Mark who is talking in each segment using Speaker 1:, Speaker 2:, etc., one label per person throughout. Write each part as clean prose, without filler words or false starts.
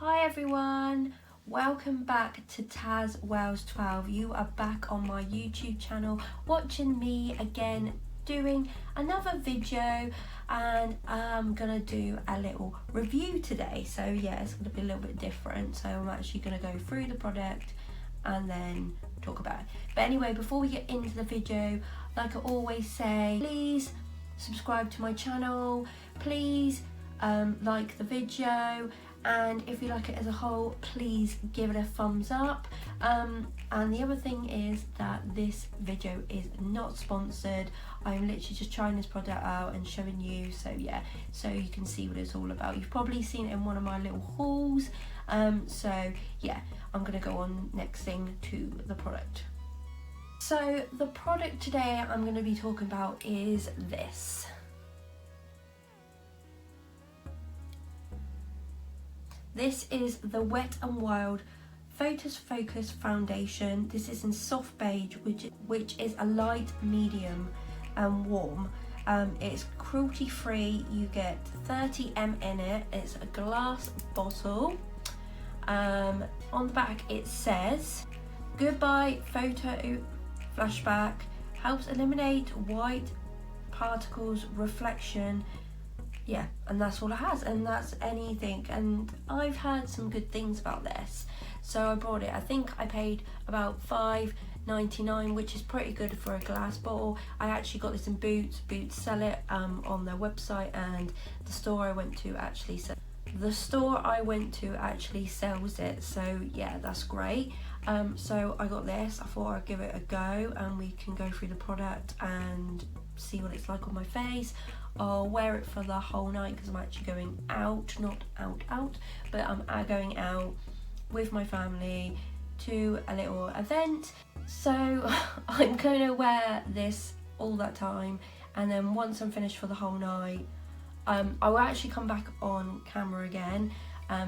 Speaker 1: Hi everyone, welcome back to Taz Wells 12. You are back on my YouTube channel watching me again doing another video, and I'm gonna do a little review today. So yeah, it's gonna be a little bit different. So I'm actually gonna go through the product and then talk about it. But anyway, before we get into the video, like I always say, please subscribe to my channel, please like the video, and if you like it as a whole, please give it a thumbs up. And the other thing is that this video is not sponsored. I'm literally just trying this product out and showing you, so yeah, so you can see what it's all about. You've probably seen it in one of my little hauls. So yeah, I'm gonna go on next thing to the product. So the product today I'm going to be talking about is this. This is the Wet and Wild Focus Foundation. This is in soft beige, which is a light, medium and warm. It's cruelty free. You get 30 ml in it. It's a glass bottle. On the back it says, "Goodbye photo flashback, helps eliminate white particles reflection." Yeah, and that's all it has, and that's anything. And I've heard some good things about this, so I bought it. I think I paid about $5.99, which is pretty good for a glass bottle. I actually got this in Boots sell it on their website, and the store I went to actually sells it, so yeah, that's great. So I got this. I thought I'd give it a go, and we can go through the product and see what it's like on my face. I'll wear it for the whole night because I'm actually going out, not out, but I'm going out with my family to a little event. So I'm gonna wear this all that time, and then once I'm finished for the whole night, I will actually come back on camera again,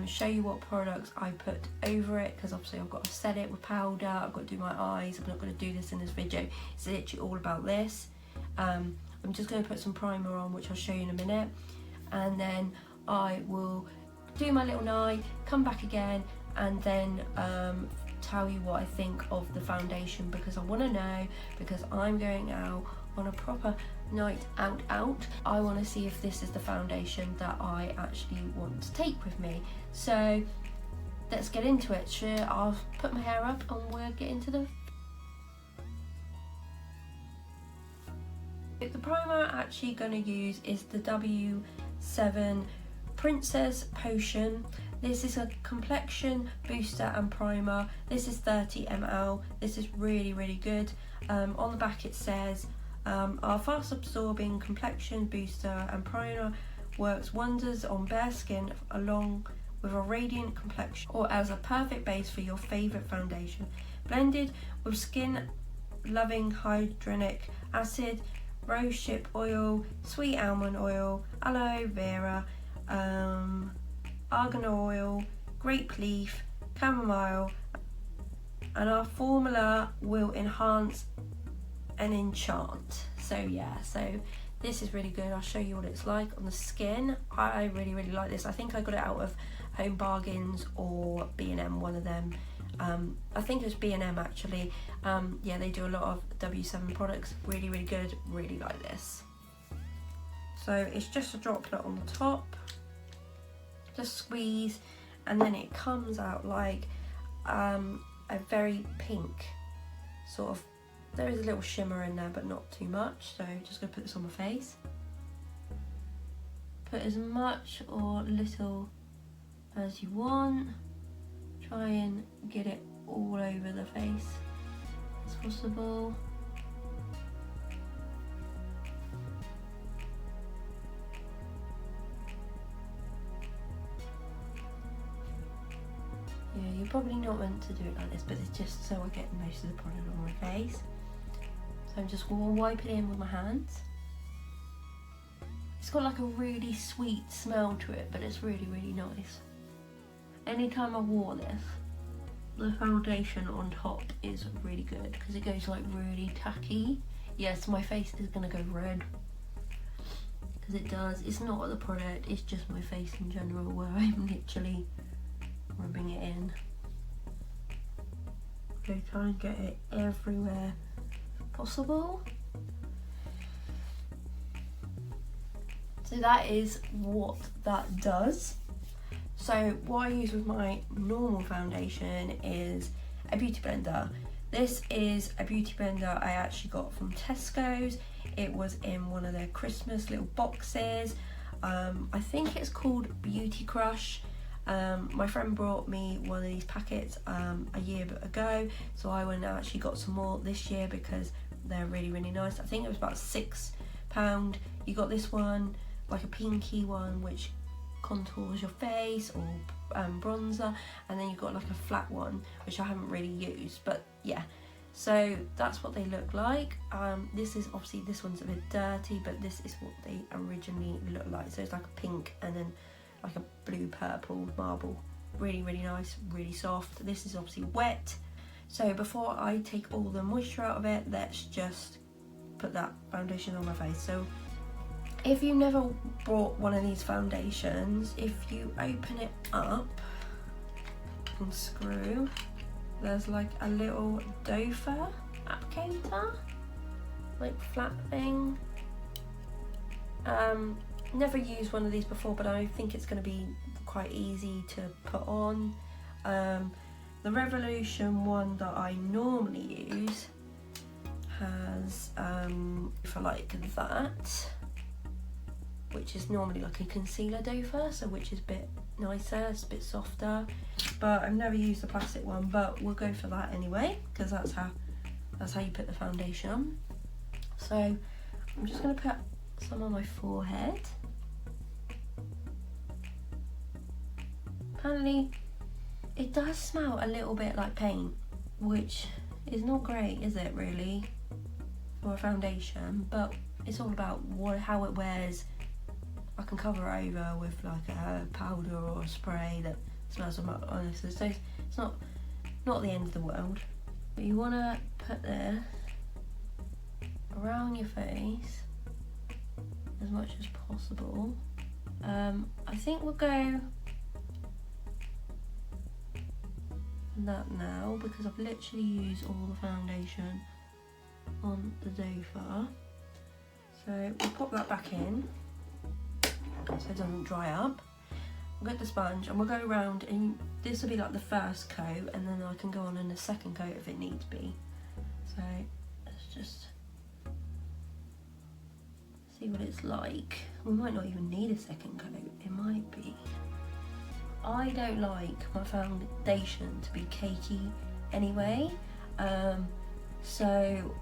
Speaker 1: show you what products I put over it, because obviously I've got to set it with powder, I've got to do my eyes. I'm not going to do this in this video, it's literally all about this. I'm just going to put some primer on, which I'll show you in a minute, and then I will do my little night, come back again, and then tell you what I think of the foundation, because I want to know, because I'm going out on a proper night out. I want to see if this is the foundation that I actually want to take with me. So let's get into it. Sure, I'll put my hair up and we'll get into the primer I'm actually going to use is the W7 Princess Potion. This is a complexion booster and primer. This is 30 ml. This is really good. On the back it says, our fast absorbing complexion booster and primer works wonders on bare skin along with a radiant complexion, or as a perfect base for your favourite foundation. Blended with skin loving hyaluronic acid, rosehip oil, sweet almond oil, aloe vera, argan oil, grape leaf, chamomile, and our formula will enhance and enchant. So yeah, so this is really good. I'll show you what it's like on the skin. I really like this. I think I got it out of Home Bargains or B&M, one of them. I think it was B&M actually. Yeah, they do a lot of W7 products. Really good, really like this. So it's just a droplet on the top, just squeeze, and then it comes out like a very pink sort of. There is a little shimmer in there, but not too much. So just gonna put this on my face. Put as much or little as you want. Try and get it all over the face as possible. Yeah, you're probably not meant to do it like this, but it's just so I get most of the product on my face. So I'm just going to wipe it in with my hands. It's got like a really sweet smell to it, but it's really nice. Anytime I wore this, the foundation on top is really good because it goes like really tacky. Yes, my face is gonna go red because it does. It's not the product, it's just my face in general, where I'm literally They try and get it everywhere possible. So that is what that does. So what I use with my normal foundation is a beauty blender. This is a beauty blender I actually got from Tesco's. It was in one of their Christmas little boxes. I think it's called Beauty Crush. My friend brought me one of these packets a year ago, so I went and actually got some more this year because they're really, really nice. I think it was about £6. You got this one, like a pinky one, which contours your face, or bronzer, and then you've got like a flat one, which I haven't really used, but yeah. So that's what they look like. This is obviously, this one's a bit dirty, but this is what they originally look like. So it's like a pink and then like a blue purple marble. Really, really nice, really soft. This is obviously wet. So before I take all the moisture out of it, let's just put that foundation on my face. So if you've never bought one of these foundations, if you open it up and screw, there's like a little dofer applicator, like flat thing. Never used one of these before, but I think it's going to be quite easy to put on. The Revolution one that I normally use has for like that, which is normally like a concealer dofer, so which is a bit nicer, it's a bit softer. But I've never used the plastic one, but we'll go for that anyway, because that's how you put the foundation on. So I'm just going to put some on my forehead. Apparently it does smell a little bit like paint, which is not great, is it really, for a foundation? But it's all about how it wears. I can cover over with like a powder or a spray that smells honestly, so it's not the end of the world. But you want to put this around your face as much as possible. I think we'll go that now, because I've literally used all the foundation on the dofer. So we'll pop that back in so it doesn't dry up. We'll get the sponge and we'll go around, and this will be like the first coat, and then I can go on in the second coat if it needs be. So let's just see what it's like. We might not even need a second coat, it might be. I don't like my foundation to be cakey anyway, so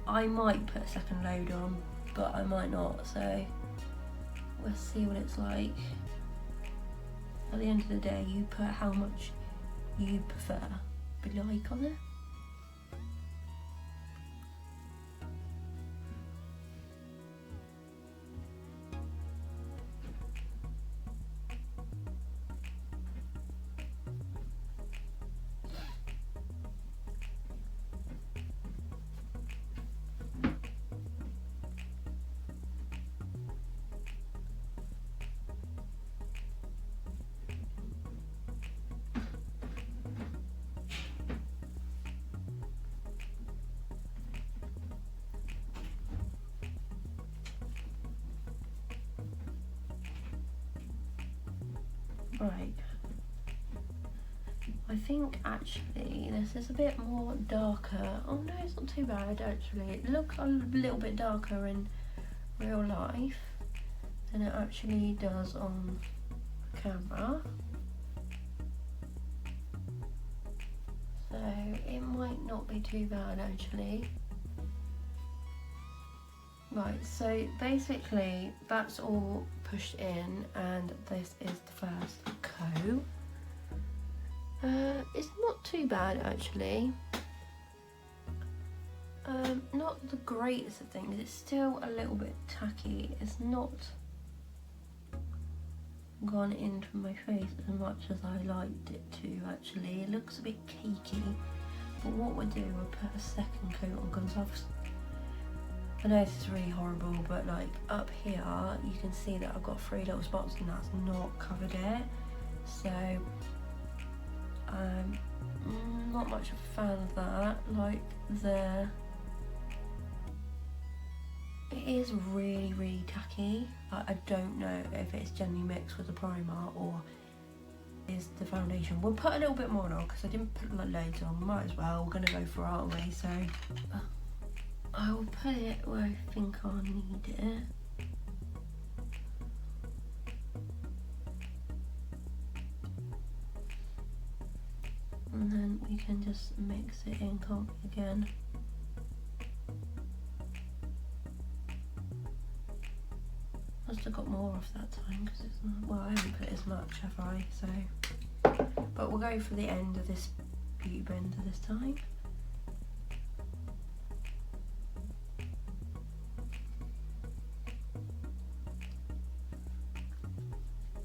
Speaker 1: I might put a second load on, but I might not, so we'll see what it's like. At the end of the day, you put how much you prefer, but like on it. Right, I think actually this is a bit more darker. Oh no, it's not too bad actually. It looks a little bit darker in real life than it actually does on camera. So it might not be too bad actually. Right, so basically that's all pushed in, and this is the first coat. It's not too bad actually. Not the greatest of things, it's still a little bit tacky. It's not gone into my face as much as I liked it to actually. It looks a bit cakey, but what we'll do, we'll put a second coat on, because I know this is really horrible, but like up here you can see that I've got 3 little spots and that's not covered it. So I'm not much of a fan of that. Like it is really, really tacky. I don't know if it's generally mixed with the primer or is the foundation. We'll put a little bit more on because I didn't put like loads on. Might as well. We're gonna go for it, aren't we? So I will put it where I think I need it. And then we can just mix it in, can't we, again? Must have got more off that time because it's not, well, I haven't put as much, have I? So, but we'll go for the end of this beauty blender this time.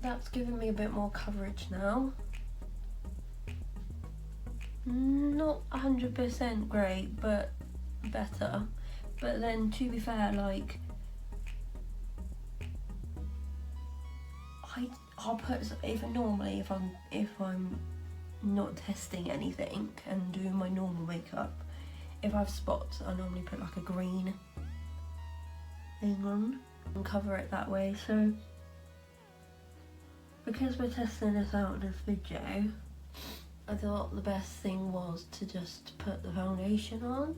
Speaker 1: That's giving me a bit more coverage now. Not 100% great, but better. But then, to be fair, like, I'll put, if I'm not testing anything and doing my normal makeup, if I have spots, I normally put like a green thing on and cover it that way. So because we're testing this out in this video, I thought the best thing was to just put the foundation on,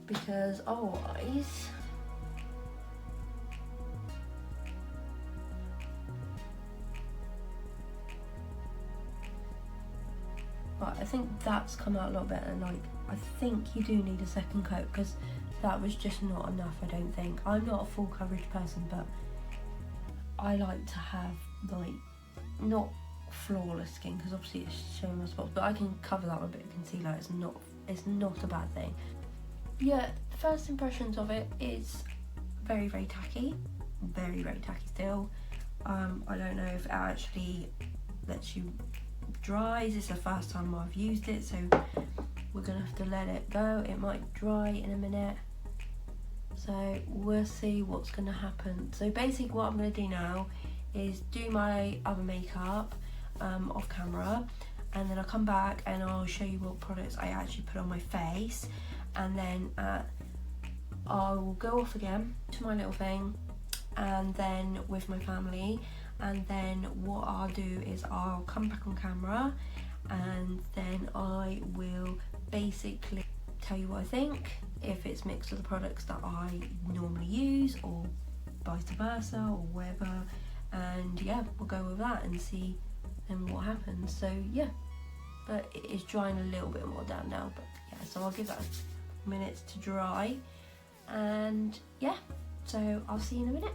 Speaker 1: because otherwise but I think that's come out a lot better. Like, I think you do need a second coat because that was just not enough, I don't think. I'm not a full coverage person, but I like to have, like, not flawless skin because obviously it's showing my spots, but I can cover that with a bit of concealer. It's not a bad thing. Yeah, first impressions of it is very, very tacky. Very, very tacky still. I don't know if it actually lets you dries. It's the first time I've used it, so we're gonna have to let it go. It might dry in a minute, so we'll see what's gonna happen. So basically what I'm gonna do now is do my other makeup off camera, and then I'll come back and I'll show you what products I actually put on my face, and then I'll go off again to my little thing and then with my family, and then what I'll do is I'll come back on camera and then I will basically tell you what I think, if it's mixed with the products that I normally use or vice versa or whatever, and yeah, we'll go with that and see then what happens. So yeah, but it is drying a little bit more down now, but yeah, so I'll give that minutes to dry, and yeah, so I'll see you in a minute.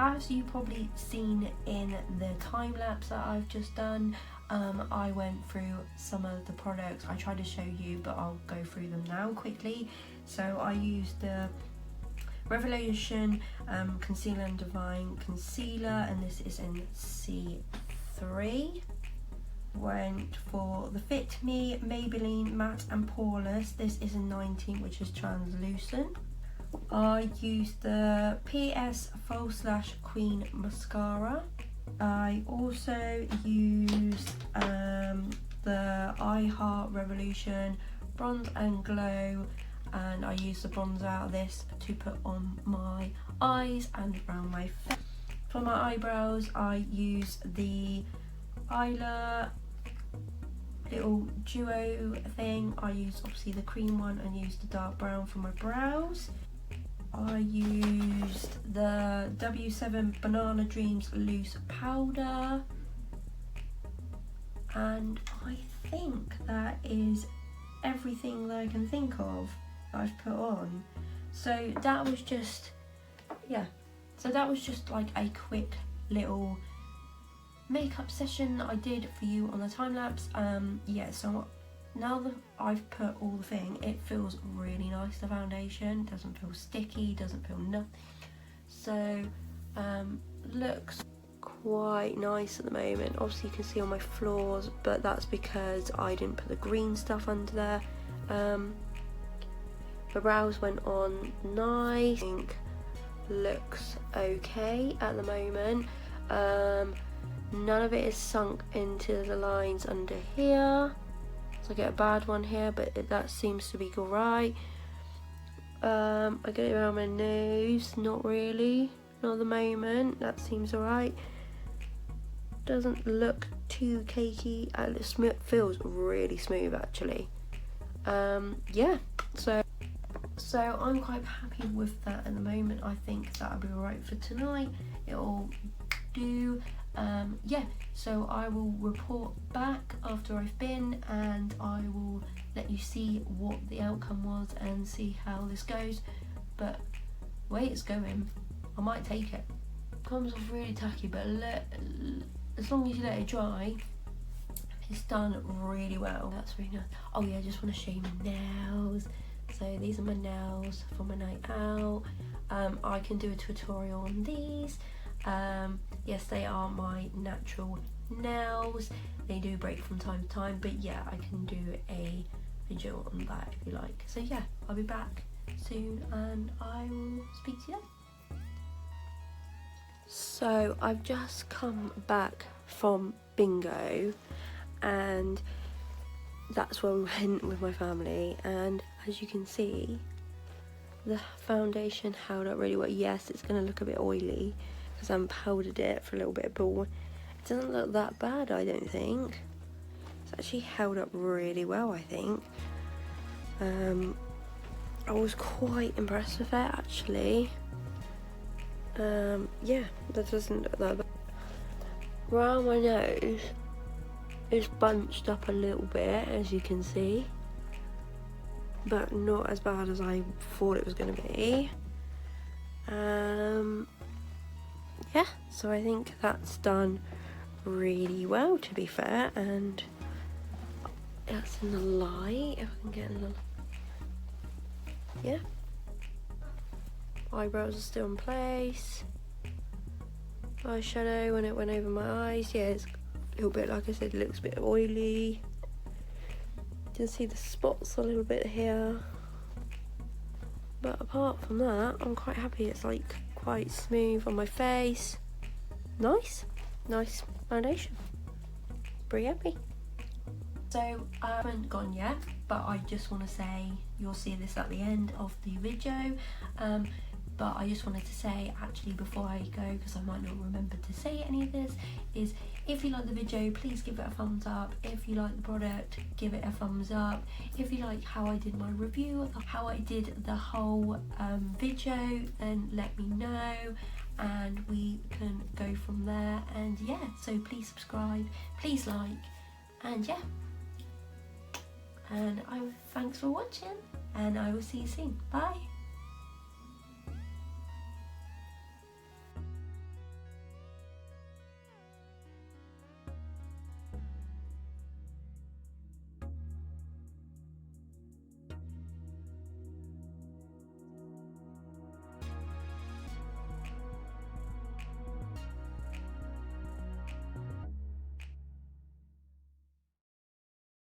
Speaker 1: As you've probably seen in the time lapse that I've just done, I went through some of the products. I tried to show you, but I'll go through them now quickly. So I used the Revolution Concealer and Divine Concealer, and this is in C3. Went for the Fit Me Maybelline Matte and Poreless. This is in 19, which is translucent. I used the PS/Queen mascara. I also used the I Heart Revolution Bronze and Glow, and I used the bronzer out of this to put on my eyes and around my face. For my eyebrows, I used the Isla little duo thing. I used obviously the cream one and used the dark brown for my brows. I used the W7 Banana Dreams Loose Powder, and I think that is everything that I can think of that I've put on. So that was just, yeah, so that was just like a quick little makeup session that I did for you on the time lapse. Yeah, so now that I've put all the thing, it feels really nice, the foundation. Doesn't feel sticky, doesn't feel nothing. So looks quite nice at the moment. Obviously you can see on my flaws, but that's because I didn't put the green stuff under there. The brows went on nice. I think looks okay at the moment. None of it is sunk into the lines under here, so I get a bad one here, but that seems to be alright. I get it around my nose, not really, not at the moment, that seems alright. Doesn't look too cakey, it feels really smooth actually. Yeah, so I'm quite happy with that at the moment. I think that'll be alright for tonight. It'll do. Yeah, so I will report back after I've been, and I will let you see what the outcome was and see how this goes. But the way it's going, I might take it. Comes off really tacky, but as long as you let it dry, it's done really well. That's really nice. Oh yeah, I just want to show you my nails. So these are my nails for my night out. I can do a tutorial on these. Yes, they are my natural nails. They do break from time to time, but yeah, I can do a video on that if you like. So yeah, I'll be back soon and I will speak to you then. So I've just come back from bingo, and that's where we went with my family, and as you can see, the foundation held up really well. Yes, it's going to look a bit oily because I haven't powdered it for a little bit, but it doesn't look that bad, I don't think. It's actually held up really well, I think. I was quite impressed with it actually. Yeah, that doesn't look that bad. Around my nose, it's bunched up a little bit, as you can see, but not as bad as I thought it was going to be. Yeah, so I think that's done really well, to be fair, and that's in the light, if I can get in the... Yeah. Eyebrows are still in place. Eyeshadow, when it went over my eyes, yeah, it's a little bit, like I said, it looks a bit oily. You can see the spots a little bit here. But apart from that, I'm quite happy. It's like quite smooth on my face. Nice foundation. Pretty happy. So I haven't gone yet, but I just want to say, you'll see this at the end of the video. But I just wanted to say, actually, before I go, because I might not remember to say any of this, is if you like the video, please give it a thumbs up. If you like the product, give it a thumbs up. If you like how I did my review, how I did the whole video, then let me know and we can go from there. And yeah, so please subscribe, please like, and yeah. And thanks for watching, and I will see you soon. Bye.